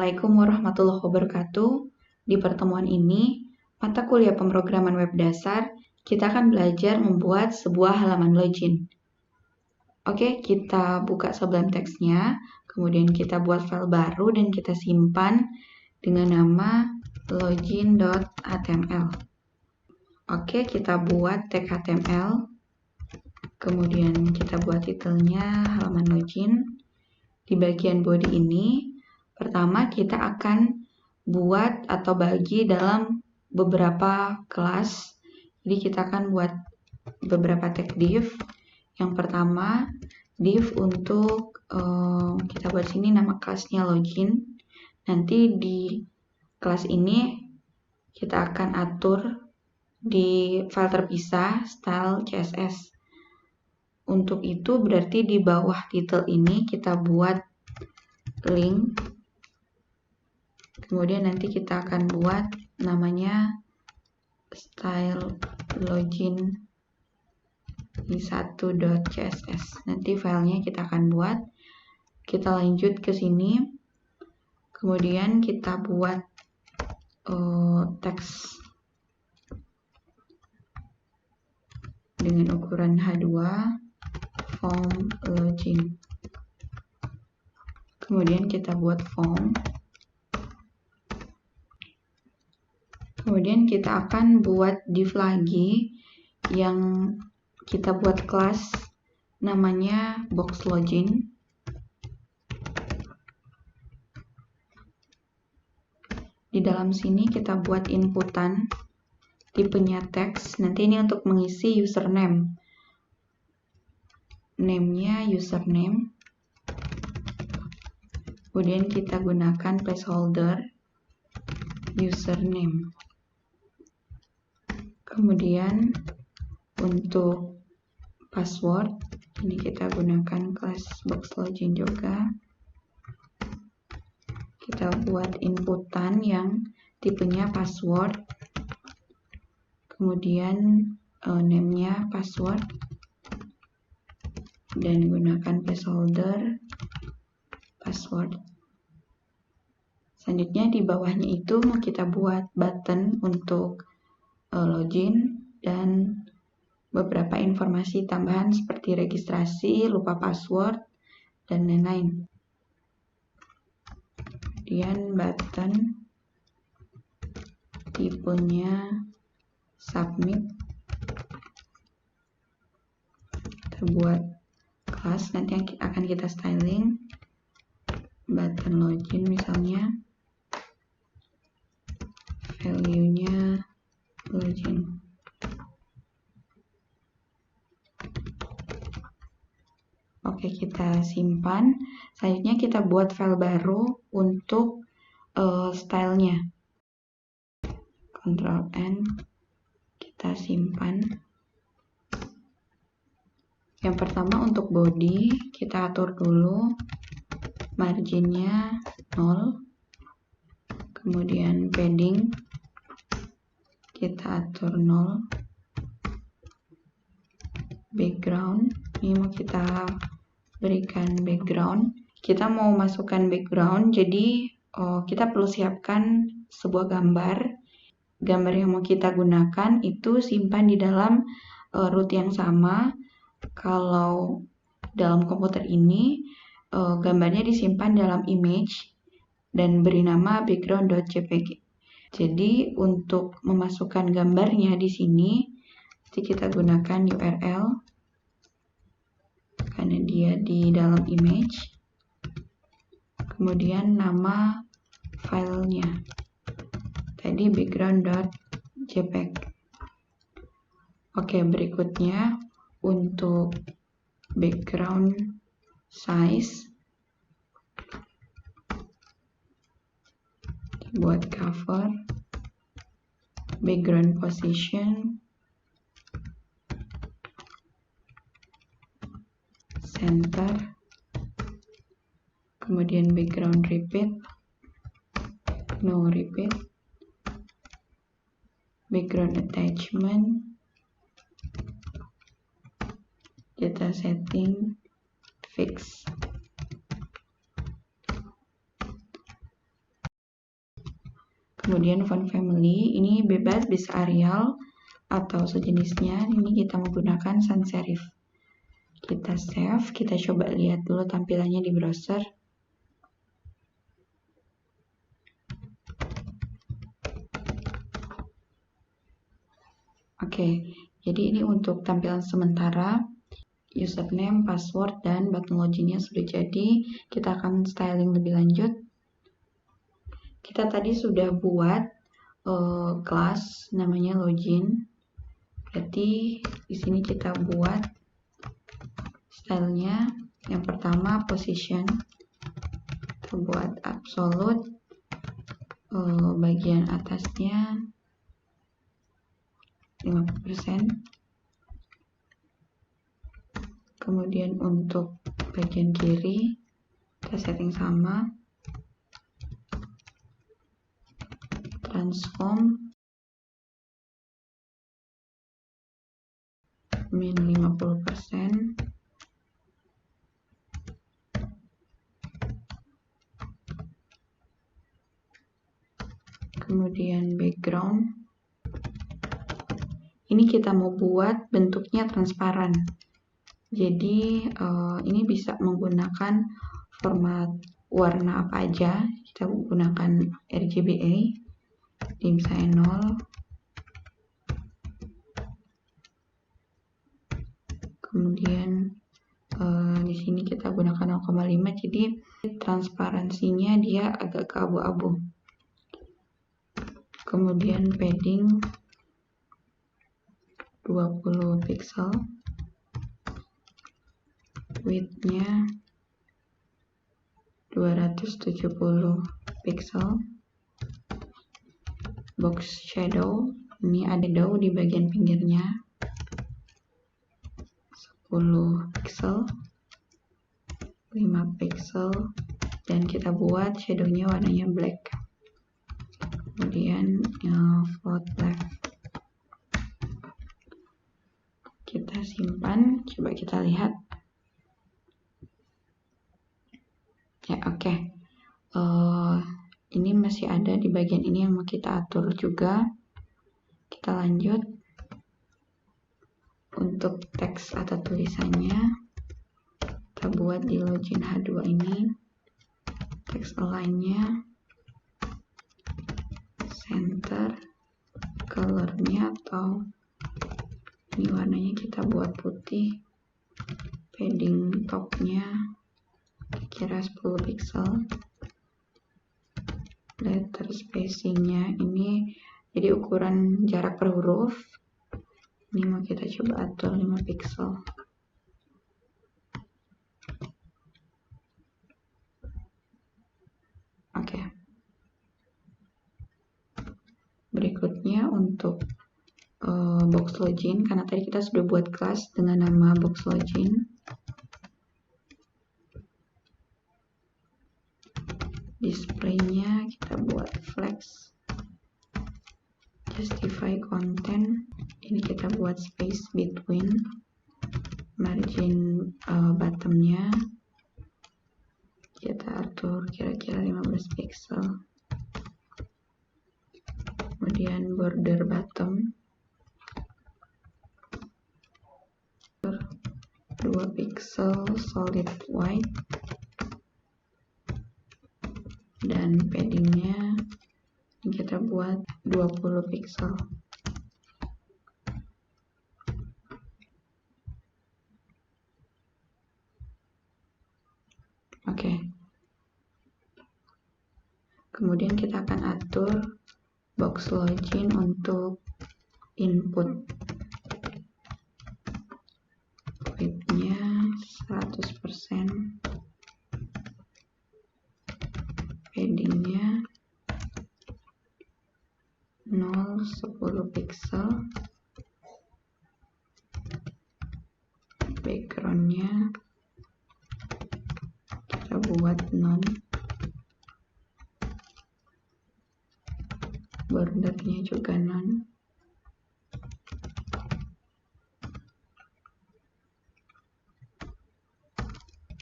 Assalamualaikum warahmatullahi wabarakatuh. Di pertemuan ini, mata kuliah pemrograman web dasar, kita akan belajar membuat sebuah halaman login. Oke, kita buka sublime text-nya, kemudian kita buat file baru dan kita simpan dengan nama login.html. Oke, kita buat tag HTML, kemudian kita buat titelnya halaman login. Di bagian body ini, pertama kita akan buat atau bagi dalam beberapa kelas. Jadi kita akan buat beberapa tag div. Yang pertama, div untuk kita buat sini nama kelasnya login. Nanti di kelas ini kita akan atur di file terpisah style CSS. Untuk itu berarti di bawah titel ini kita buat link. Kemudian nanti kita akan buat namanya style login 1.css. Nanti filenya kita akan buat. Kita lanjut ke sini. Kemudian kita buat teks dengan ukuran H2 form login. Kemudian kita buat form. Kemudian kita akan buat div lagi yang kita buat kelas namanya box login. Di dalam sini kita buat inputan tipenya teks. Nanti ini untuk mengisi username. Name-nya username. Kemudian kita gunakan placeholder username. Kemudian untuk password, ini kita gunakan kelas box login juga. Kita buat inputan yang tipenya password. Kemudian name-nya password. Dan gunakan placeholder password. Selanjutnya di bawahnya itu mau kita buat button untuk login dan beberapa informasi tambahan seperti registrasi, lupa password, dan lain-lain. Kemudian button tipenya submit. Kita buat kelas nanti yang akan kita styling button login misalnya, value-nya login. Oke, kita simpan. Selanjutnya kita buat file baru untuk stylenya. Ctrl N, kita simpan. Yang pertama untuk body, kita atur dulu marginnya 0. Kemudian padding, kita atur 0. Background, ini mau kita berikan background. Kita mau masukkan background, jadi kita perlu siapkan sebuah gambar. Gambar yang mau kita gunakan itu simpan di dalam root yang sama. Kalau dalam komputer ini gambarnya disimpan dalam image dan beri nama background.jpg. Jadi untuk memasukkan gambarnya di sini kita gunakan URL karena dia di dalam image. Kemudian nama filenya tadi background.jpg. Oke, berikutnya untuk background size, buat cover, background position, center, kemudian background repeat, no repeat, background attachment, data setting, fix. Kemudian font family, ini bebas, bisa Arial atau sejenisnya. Ini kita menggunakan sans serif. Kita save, kita coba lihat dulu tampilannya di browser. Oke, jadi ini untuk tampilan sementara. Username, password, dan button login-nya sudah jadi. Kita akan styling lebih lanjut. Kita tadi sudah buat kelas namanya login. Berarti di sini kita buat stylenya. Yang pertama position. Kita buat absolute. Bagian atasnya 50%. Kemudian untuk bagian kiri kita setting sama. Transform min 50%. Kemudian background. Ini kita mau buat bentuknya transparan. Jadi ini bisa menggunakan format warna apa aja. Kita menggunakan RGBA. Ini misalnya 0. Kemudian di sini kita gunakan 0,5. Jadi transparansinya dia agak ke abu-abu. Kemudian padding 20 pixel, width-nya 270 pixel. Box shadow, ini ada shadow di bagian pinggirnya 10 pixel, 5 pixel, dan kita buat shadownya warnanya black. Kemudian float left. Kita simpan, coba kita lihat. Ya, oke. Ini masih ada di bagian ini yang mau kita atur juga. Kita lanjut. Untuk teks atau tulisannya, kita buat di login H2 ini. Teks align-nya, center, color-nya atau ini warnanya kita buat putih. Padding top-nya kira 10 pixel. Letter spacing-nya ini jadi ukuran jarak per huruf. Ini mau kita coba atur 5 pixel. Oke. Berikutnya untuk box login, karena tadi kita sudah buat kelas dengan nama box login. Display-nya kita buat flex. Justify content, ini kita buat space between. Margin bottom-nya kita atur kira-kira 15 pixel. Kemudian border bottom 2 pixel solid white, dan paddingnya kita buat 20 pixel. Oke. Kemudian kita akan atur box login untuk input. Width-nya 100%. Padding-nya 10 pixel. Background-nya kita buat none. Border-nya juga none.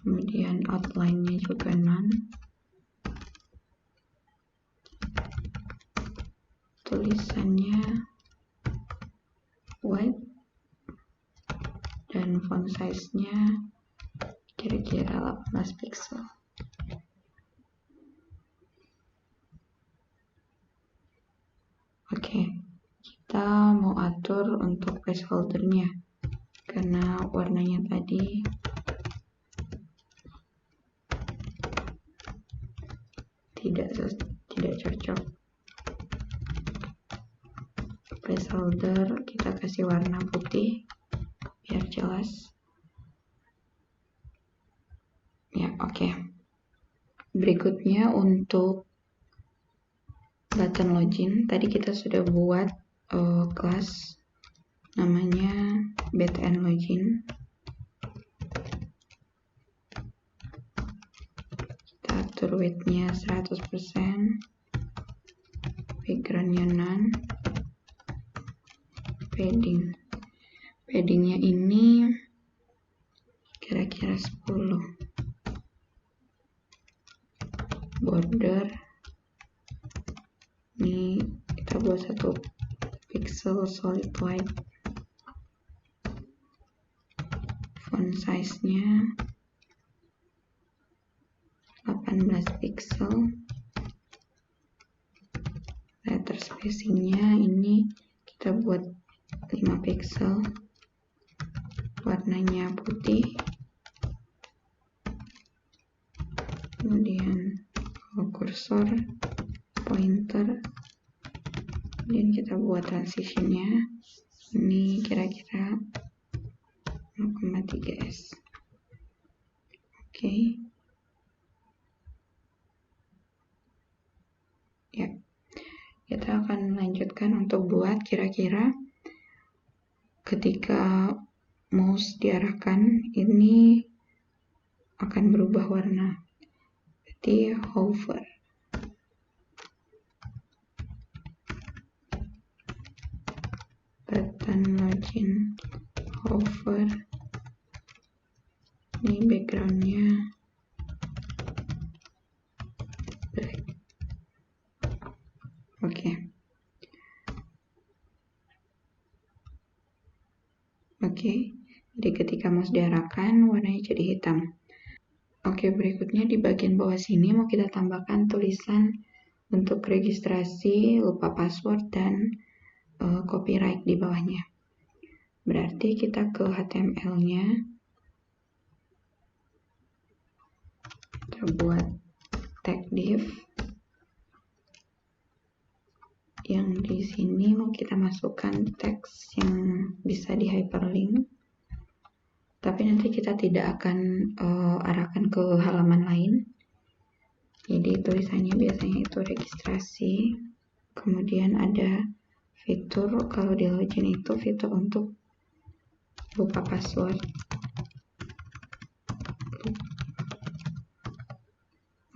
Kemudian outline-nya juga none. tulisannya white dan font size-nya kira-kira 18 pixel. Oke, kita mau atur untuk placeholder-nya karena warnanya tadi tidak cocok. Placeholder kita kasih warna putih biar jelas. Ya, oke. Berikutnya untuk button login, tadi kita sudah buat kelas namanya btn login. Kita atur width-nya 100%, background-nya none, padding-nya ini kira-kira 10, border ini kita buat 1 pixel solid white, font size-nya 18 pixel, letter spacing-nya ini kita buat 5 pixel, warnanya putih, kemudian kursor, pointer, dan kita buat transition-nya ini kira-kira 0,3s. Oke. Ya, kita akan melanjutkan untuk buat kira-kira ketika mouse diarahkan ini akan berubah warna. Jadi hover. Button login, hover. Ini background-nya black. Oke. Jadi ketika mouse diarahkan warnanya jadi hitam. Oke, berikutnya di bagian bawah sini mau kita tambahkan tulisan untuk registrasi, lupa password, dan copyright di bawahnya. Berarti kita ke HTML-nya, kita buat tag div. Yang di sini mau kita masukkan teks yang bisa di hyperlink. Tapi nanti kita tidak akan arahkan ke halaman lain. Jadi tulisannya biasanya itu registrasi. Kemudian ada fitur, kalau di login itu fitur untuk lupa password.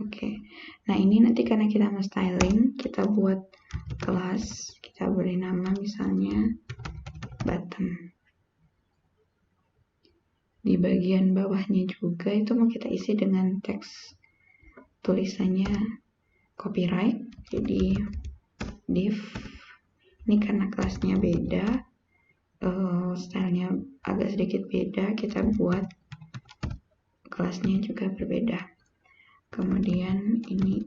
Oke. Nah, ini nanti karena kita mau styling, kita buat kelas, kita beri nama misalnya button. Di bagian bawahnya juga itu mau kita isi dengan teks tulisannya copyright. Jadi div ini karena kelasnya beda, stylenya agak sedikit beda, kita buat kelasnya juga berbeda. Kemudian ini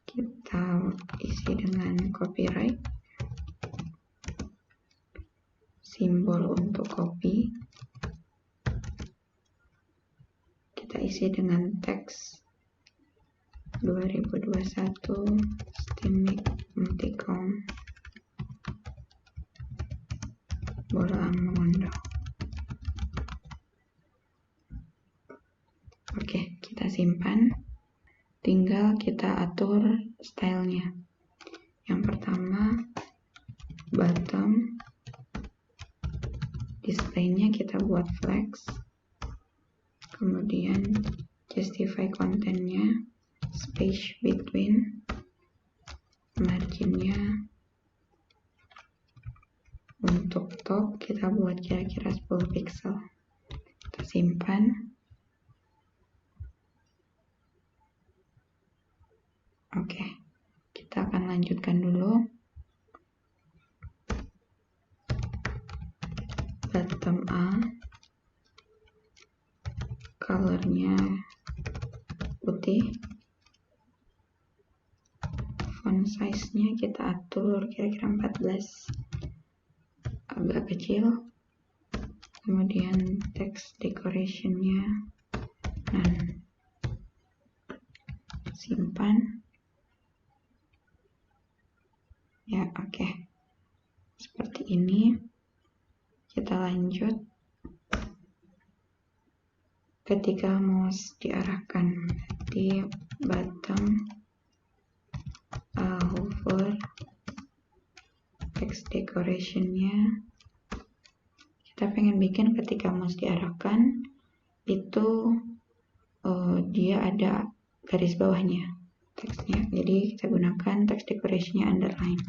kita isi dengan copyright, simbol untuk copy, kita isi dengan teks 2021 Stimik Multicom Bolang Mengondo. Oke, kita simpan. Tinggal kita atur stylenya. Yang pertama, bottom, displaynya kita buat flex. Kemudian justify kontennya, space between, marginnya. Untuk top kita buat kira-kira 10 pixel. Kita simpan. Oke, kita Kita akan lanjutkan dulu. Bottom A, colornya putih, font size-nya kita atur kira-kira 14, agak kecil. Kemudian text decoration-nya simpan. Ya, oke. Seperti ini. Kita lanjut. Ketika mouse diarahkan di bottom, hover, text decoration-nya kita pengen bikin ketika mouse diarahkan itu dia ada garis bawahnya teksnya, jadi kita gunakan text decoration-nya underline.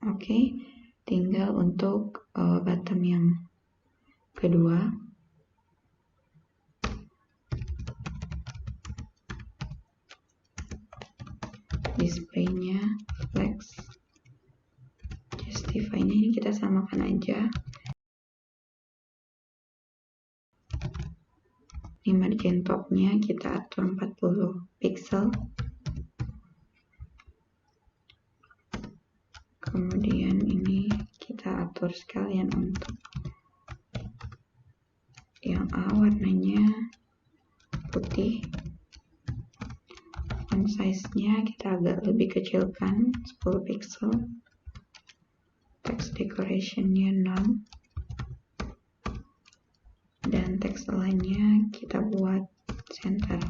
Oke, tinggal untuk bottom yang kedua. Display-nya flex, justify-nya ini kita samakan aja. Ini margin top-nya kita atur 40 pixel. Kemudian ini kita atur sekalian untuk yang A warnanya putih. Font size-nya kita agak lebih kecilkan 10 pixel. Text decoration-nya 0. Dan text align-nya kita buat center.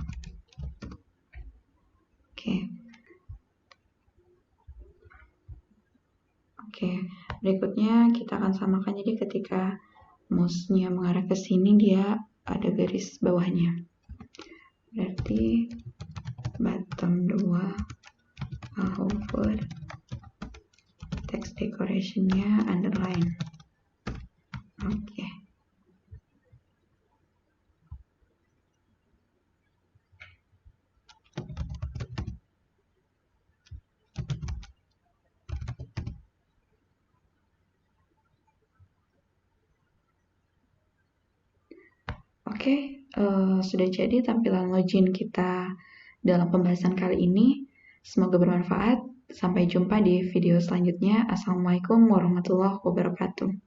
Oke, berikutnya kita akan samakan, jadi ketika mouse-nya mengarah ke sini dia ada garis bawahnya. Berarti bottom 2, hover, text decoration-nya underline. Oke. Oke, sudah jadi tampilan login kita dalam pembahasan kali ini. Semoga bermanfaat. Sampai jumpa di video selanjutnya. Assalamualaikum warahmatullahi wabarakatuh.